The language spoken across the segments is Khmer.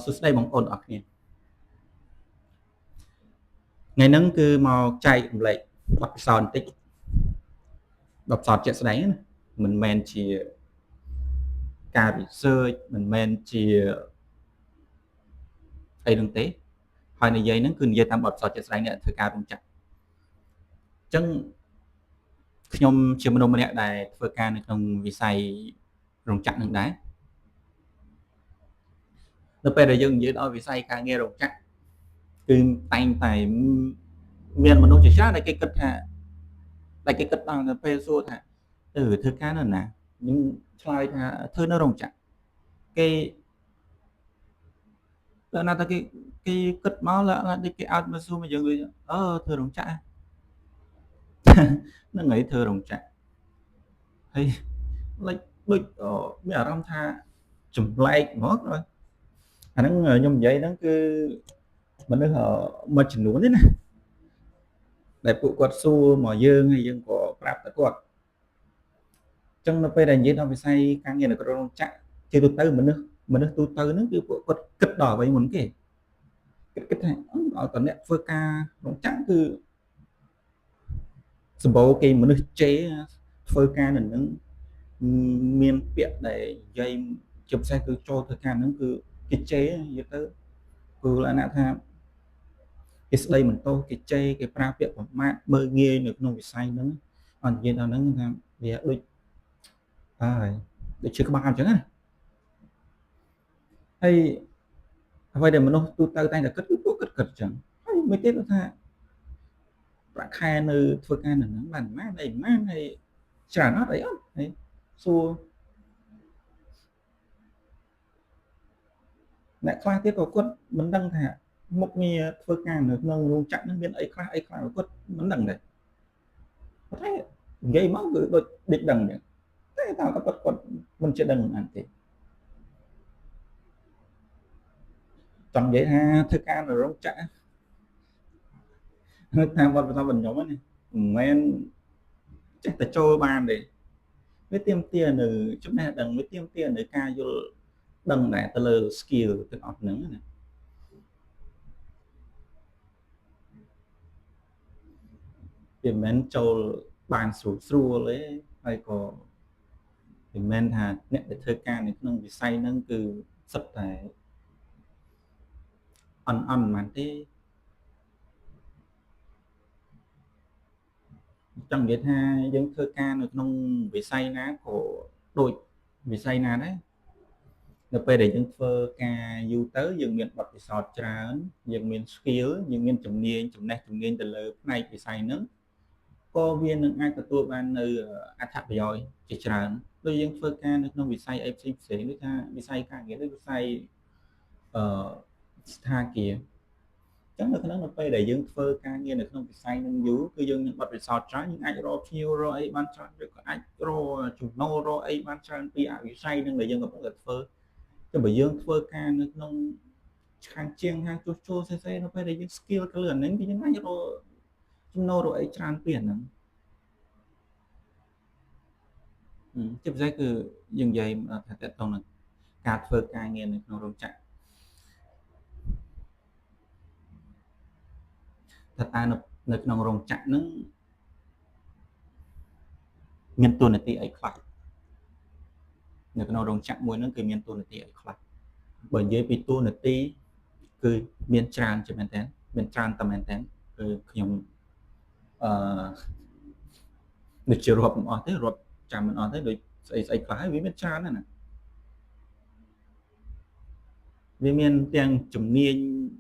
សួស្តីបងប្អូនអរគ្នាថ្ងៃហ្នឹងគឺមកចែករំលែកបទពិសោធន៍បន្តិចបទពិសោធន៍ជាក់ស្ដែងណាមិនមែនជាការ research មិនមែនជាអីហ្នឹងទេហើយនិយាយហ្នឹងគឺនិយាយតាមបទពិសោធន៍ជាក់ស្ដែងអ្នកធ្វើការរោងចក្រអញ្ចឹងខ្ញុំជាមនុស្សម្នាក់ដែលធ្វើការនៅក្នុងវិស័យរោងចក្រនឹងដែរនៅពេលដែលយើងនិយាយដល់វិស័យការងាររោងចក្រគឺតែងតែមានមនុស្សជាច្រើនដែលគេគិតថាដែលគេគិតដល់ទៅពេលសួរថាធ្វើការនៅណាខ្ញុំឆ្លើយថាធ្វើនៅរោងចក្រគេដល់ណាតែគេគិតមកឡើងដូចគេអោតមកសួរមកយើងវិញធ្វើរោងចក្រហ្នឹងហើយធ្វើរោងចក្រហើយlikeដូចមានអារម្មណ៍ថាចម្លែកហ្មងអាហ្នឹងខ្ញុំនិយាយហ្នឹងគឺមនុស្សមួយចំនួនទេណាដែលពួកគាត់សួរមកយើងហើយយើងក៏ប្រាប់ទៅគាត់អញ្ចឹងនៅពេលដែលនិយាយដល់វិស័យការងារនៅក្នុងរោងចក្រជាទូទៅមនុស្សទូទៅហ្នឹងគឺពួកគាត់គិតដល់អ្វីមុនគេគិតថាឲ្យតអ្នកធ្វើការរោងចក្រគឺសម្បូរគេមនុស្សជេរធ្វើការនៅនឹងមានពាក្យដែលនិយាយជាពិសេសគឺចូលធ្វើការហ្នឹងគឺគេជេរនិយាយទៅគឺលក្ខណៈថាគេស្ដីមិនទោសគេជេរគេប្រើពាក្យប្រមាថមើលងាយនៅក្នុងវិស័យហ្នឹងអត់និយាយដល់ហ្នឹងថាវាដូចដូចជាក្បាលអញ្ចឹងណាហើយអ្វីដែលមនុស្សទូទៅតែងតែគិតគឺពួកគិតអញ្ចឹងហើយមួយទៀតគឺថាប្រាក់ខែនៅធ្វើការនៅហ្នឹងបានប៉ុន្មានហើយច្រើនអត់អីអត់ហើយសួរអ្នកខ្លះទៀតក៏គាត់មិនដឹងថាមុខងារធ្វើការនៅក្នុងរោងចក្រហ្នឹងមានអីខ្លះគាត់មិនដឹងដែរតែនិយាយមកគឺដូចដេកដឹងអញ្ចឹងតែតាមគាត់មិនចេះដឹងអានទេចង់និយាយថាធ្វើការនៅរោងចក្រតាមវត្តផ្សំរបស់ខ្ញុំហ្នឹងមិនមែនចេះតែចូលបានទេវាទាមទារនៅចំណេះដឹងវាទាមទារនៅការយល់ដឹងដែរទៅលើ skill ទាំងអស់ហ្នឹងណាវាមិនមែនចូលបានស្រួលទេហើយក៏មិនមែនថាអ្នកដែលធ្វើការនៅក្នុងវិស័យហ្នឹងគឺសិតតែអន់មិនទេចង់និយាយថាយើងធ្វើការនៅក្នុងវិស័យណាក៏ដូចវិស័យណាដែរនៅពេលដែលយើងធ្វើការយូរទៅយើងមានបទពិសោធន៍ច្រើនយើងមាន skill យើងមានជំនាញចំណេះជំនាញទៅលើផ្នែកវិស័យហ្នឹងក៏វានឹងអាចទទួលបាននៅអត្ថប្រយោជន៍ជាច្រើនដូចយើងធ្វើការនៅក្នុងវិស័យអីផ្សេងដូចថាវិស័យការងារដូចវិស័យស្ថានភាពអញ្ចឹងនៅក្នុងពេលដែលយើងធ្វើការងារនៅក្នុងវិស័យនឹងយូរគឺយើងមានបទពិសោធន៍ច្រើនយើងអាចរកភ្ញៀវរកអីបានច្រើនឬក៏អាចរកចំណូលរកអីបានច្រើនពីវិស័យនឹងដែលយើងកំពុងតែធ្វើតែបើយើងធ្វើការនៅក្នុងខាងជាងខាងជួសជុលផ្សេងនៅពេលដែលយើង skill ទៅលើអាហ្នឹងគឺយើងអាចរកចំណូលរកអីច្រើនពីអាហ្នឹងជាពិសេសគឺយើងនិយាយថាតើតើនឹងការធ្វើការងារនៅក្នុងរោងចក្រថាតើនៅក្នុងរោងចក្រហ្នឹងមានតួនាទីអីខ្លះនៅក្នុងរោងចក្រមួយហ្នឹងគឺមានតួនាទីអីខ្លះបើនិយាយពីតួនាទីគឺមានច្រើនជាមែនតើមានច្រើនតែមែនតើគឺខ្ញុំដូចជារាប់មិនអស់ទេរាប់ចាំមិនអស់ទេដូចស្អីខ្លះហើយវាមានច្រើនណាស់វាមានទាំងជំនាញ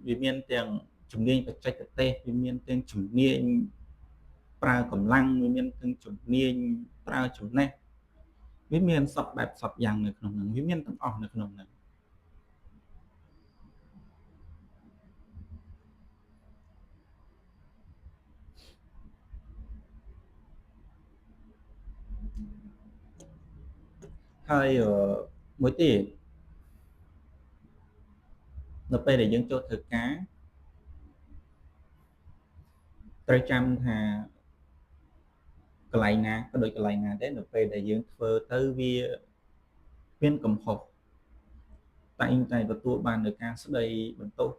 វាមានទាំងជំនាញបច្ចេកទេសវាមានទាំងជំនាញប្រើកម្លាំងវាមានទាំងជំនាញប្រើចំណេះវាមានសពបែបសពយ៉ាងនៅក្នុងហ្នឹងវាមានទាំងអស់នៅក្នុងហ្នឹងហើយមួយទៀតនៅពេលដែលយើងចូលធ្វើការត្រូវចាំថា កន្លែងណាក៏ដូចកន្លែងណាដែរនៅពេលដែលយើងធ្វើទៅវាមានកំហុសតែងតែទទួលបាននៅការស្ដីបន្ទោស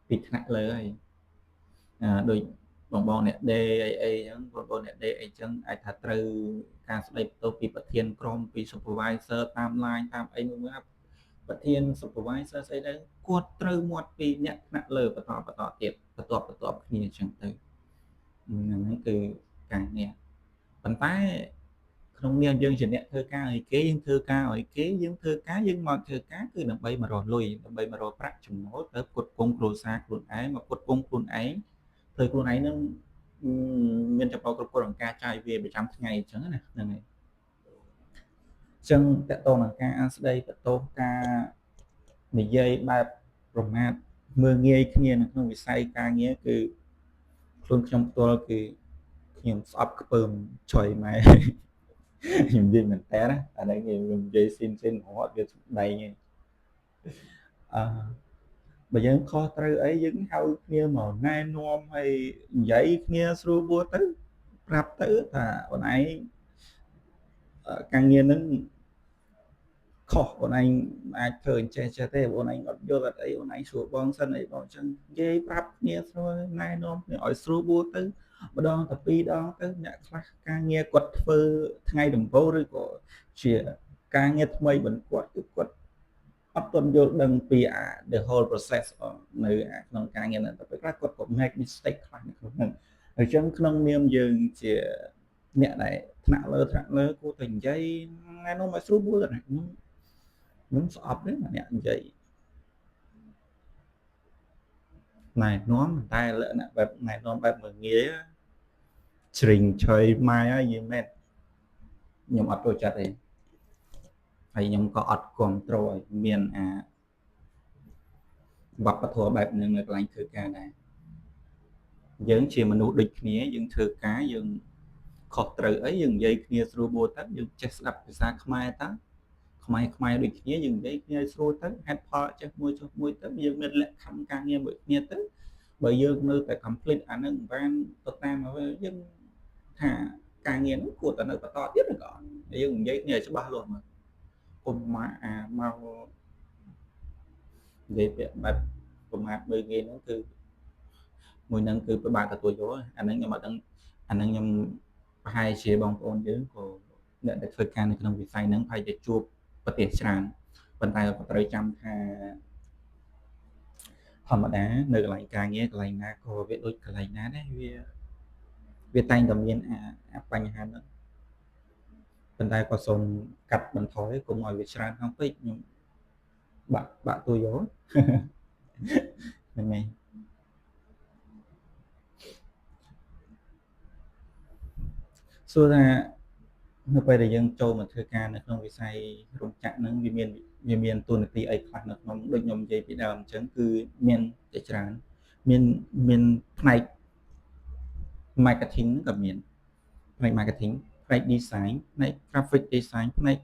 ពីថ្នាក់លើហើយដូចបងអ្នកដេអីចឹងបងប្អូនអ្នកដេអីចឹងអាចថាត្រូវការស្ដីបន្ទោសពីប្រធានក្រុមពី supervisor តាម line តាមអីមួយប្រធាន supervisor ស្អីទៅគាត់ត្រូវមាត់ពីអ្នកថ្នាក់លើបន្តទៀតបន្តគ្នាអញ្ចឹងទៅហ្នឹងគឺការងារប៉ុន្តែក្នុងនាមយើងជាអ្នកធ្វើការឲ្យគេយើងធ្វើការឲ្យគេយើងធ្វើការយើងមកធ្វើការគឺដើម្បីមករកលុយដើម្បីមករកប្រាក់ចំណូលទៅផ្គត់ផ្គង់គ្រួសារខ្លួនឯងមកផ្គត់ផ្គង់ខ្លួនឯងធ្វើខ្លួនឯងនឹងមានចំពោះគ្រប់គ្រងការចាយវាប្រចាំថ្ងៃអញ្ចឹងណាហ្នឹងហើយអញ្ចឹងតកតងនឹងការស្ដីបន្ទោសការនិយាយបែបប្រមាថមើលងាយគ្នានៅក្នុងវិស័យការងារគឺខ្លួនខ្ញុំផ្ទាល់គឺខ្ញុំស្អប់ខ្ពើមឆុយម៉ែខ្ញុំនិយាយមែនតើណាអានេះខ្ញុំនិយាយស៊ីនរត់វាស្ដែងឯងបើយើងខុសត្រូវអីយើងហៅគ្នាមកណែនាំឲ្យនិយាយគ្នាស្រួលបួទៅប្រាប់ទៅថាអូនឯងការងារហ្នឹងខុសអូនឯងអាចធ្វើអញ្ចេះទេអូនឯងអត់យល់អត់អីអូនឯងស្រួលបងសិនអីបងអញ្ចឹងនិយាយប្រាប់គ្នាស្រួលណែនាំគ្នាឲ្យស្រួលបួទៅម្ដងទៅពីរដងទៅអ្នកខ្លះការងារគាត់ធ្វើថ្ងៃដំបូងឬក៏ជាការងារថ្មីបន្ទាប់គឺគាត់អត់ទាន់យល់ដឹងពីthe whole process នៅក្នុងការងារហ្នឹងទៅពេលខ្លះគាត់ក៏ make mistake ខ្លះនៅក្នុងហ្នឹងអញ្ចឹងក្នុងនាមយើងជាអ្នកដែលថ្នាក់លើគួរតែនិយាយណែនាំឲ្យស្រួលបួលទៅខ្ញុំស្អប់ទេអ្នកនិយាយណែនាំតែលក្ខណៈបែបណែនាំបែបមើលងាយជ្រិញឆុយម៉ាយហើយយើងមែនខ្ញុំអត់ចូលចិត្តទេហើយខ្ញុំក៏អត់គ្រប់គ្រងឲ្យមានវប្បធម៌បែបហ្នឹងនៅកន្លែងធ្វើការដែរយើងជាមនុស្សដូចគ្នាយើងធ្វើការយើងខុសត្រូវអីយើងនិយាយគ្នាស្រួលបួលទៅយើងចេះស្ដាប់ភាសាខ្មែរតើខ្មែរដូចគ្នាយើងនិយាយគ្នាស្រួលទៅហេតុផលចេះមួយទៅយើងមានលក្ខខណ្ឌការងារមួយគ្នាទៅបើយើងនៅតែ complete អាហ្នឹងមិនបានទៅតាមយើងថាការងារនោះគួរតែនៅបន្តទៀតឬក៏យើងនិយាយគ្នាច្បាស់លាស់មកគុំមកមកនិយាយពាក្យបែបប្រមាថមើលងាយហ្នឹងគឺមួយហ្នឹងគឺពិបាកទទួលយកអាហ្នឹងខ្ញុំអត់ដឹងអាហ្នឹងខ្ញុំប្រហែលជាបងប្អូនយើងក៏អ្នកដែលធ្វើការនៅក្នុងវិស័យហ្នឹងប្រហែលជាជួបប្រទេសច្រើនប៉ុន្តែក៏ត្រូវចាំថាធម្មតានៅកន្លែងការងារកន្លែងណាក៏វាដូចកន្លែងណាដែរវាតែងតែមានបញ្ហាហ្នឹងប៉ុន្តែក៏សូមកាត់បន្ថយកុំឲ្យវាច្រើនខាងពេកខ្ញុំបាក់ទួយកហ្នឹងហើយសួរថានៅពេលដែលយើងចូលមកធ្វើការនៅក្នុងវិស័យរោងចក្រហ្នឹងវាមានតួនាទីអីខ្លះនៅក្នុងដូចខ្ញុំនិយាយពីដើមអញ្ចឹងគឺមានតែច្រើនមានផ្នែក marketing ក៏មានផ្នែក marketing ផ្នែក design ផ្នែក graphic design ផ្នែក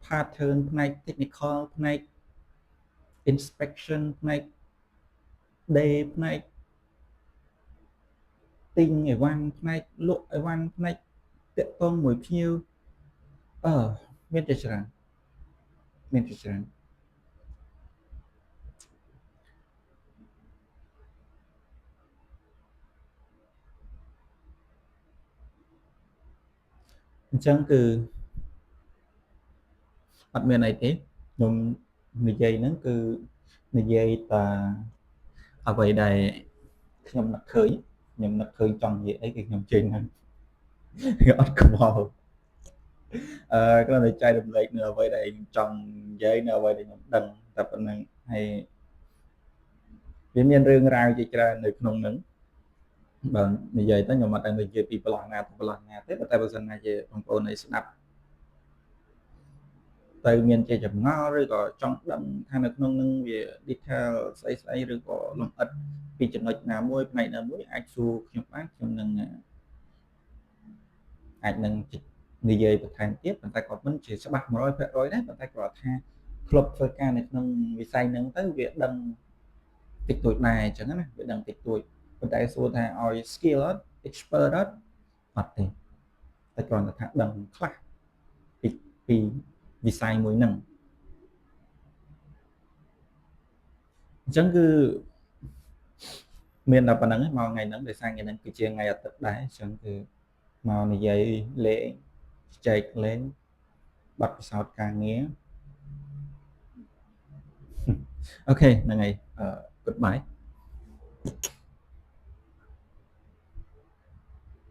pattern ផ្នែក technical ផ្នែក inspection ផ្នែក day ផ្នែកទិញអីវ៉ាន់ផ្នែកលក់អីវ៉ាន់ផ្នែកតាក់ទងមួយភ្ញៀវមានតែច្រើនអញ្ចឹងគឺអត់មានអីទេខ្ញុំនិយាយហ្នឹងគឺនិយាយតែអ្វីដែលខ្ញុំនឹកឃើញចង់និយាយអីគឺខ្ញុំចេញហ្នឹងអត់ខ្វល់គ្រាន់តែចែករំលែកនៅអ្វីដែលខ្ញុំចង់និយាយនៅអ្វីដែលខ្ញុំដឹងតែប៉ុណ្្នឹងហើយវាមានរឿងរ៉ាវជាច្រើននៅក្នុងហ្នឹងបើនិយាយទៅខ្ញុំអត់ដឹងនិយាយពីប្រឡោះណាទេតែបើសិនណាជាបងប្អូនឯស្ដាប់ទៅមានជាចម្ងល់ឬក៏ចង់ដឹងថានៅក្នុងនឹងវា detail ស្អីឬក៏លម្អិតពីចំណុចណាមួយផ្នែកណាមួយអាចសួរខ្ញុំបានខ្ញុំនឹងអាចនឹងនិយាយបន្ថែមទៀតប៉ុន្តែក៏មិនជាច្បាស់ 100% ដែរប៉ុន្តែគាត់ថាធ្លាប់ធ្វើការនៅក្នុងវិស័យហ្នឹងទៅវាដឹងតិចតួចដែរអញ្ចឹងណាវាដឹងតិចតួច ប៉ុន្តែសួរថាឲ្យ skill អត់ expert អត់ទេតែគ្រាន់តែថាដឹងខ្លះពីវិស័យមួយហ្នឹងអញ្ចឹងគឺមានតែប៉ុណ្្នឹងមកថ្ងៃហ្នឹងដោយសារថ្ងៃហ្នឹងគឺជាថ្ងៃអាទិត្យដែរអញ្ចឹងគឺមកនិយាយលេងចែកលេងបទពិសោធន៍ការងារអូខេហ្នឹងហើយgoodbye